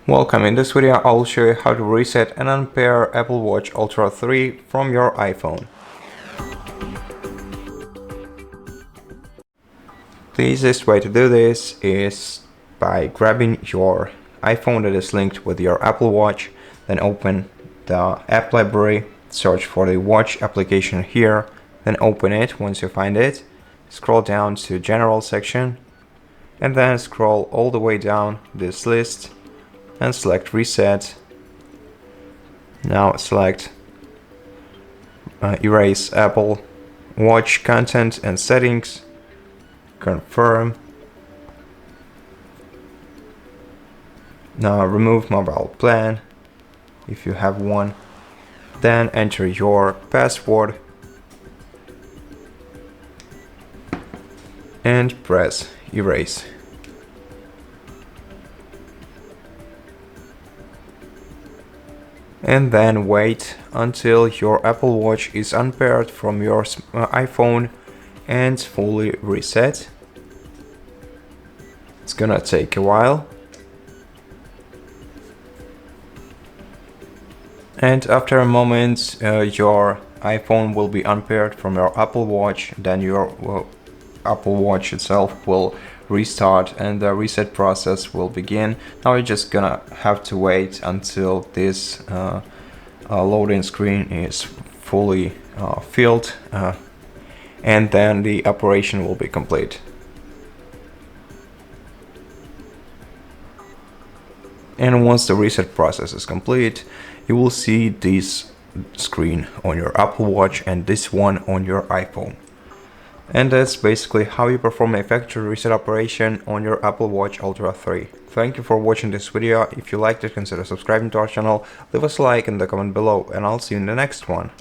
Welcome. In this video I'll show you how to reset and unpair Apple Watch Ultra 3 from your iPhone. The easiest way to do this is by grabbing your iPhone that is linked with your Apple Watch, then open the app library, search for the watch application here, then open it. Once you find it, scroll down to General section and then scroll all the way down this list and select Reset. Now select Erase Apple Watch content and settings, confirm. Now remove mobile plan if you have one, then enter your password and press erase. And then wait until your Apple Watch is unpaired from your iPhone and fully reset. It's gonna take a while. And after a moment, your iPhone will be unpaired from your Apple Watch. Then your Apple Watch itself will restart and the reset process will begin. Now you're just gonna have to wait until this loading screen is fully filled and then the operation will be complete. And once the reset process is complete, you will see this screen on your Apple Watch and this one on your iPhone. And that's basically how you perform a factory reset operation on your Apple Watch Ultra 3. Thank you for watching this video. If you liked it, consider subscribing to our channel, leave us a like in the comment below, and I'll see you in the next one.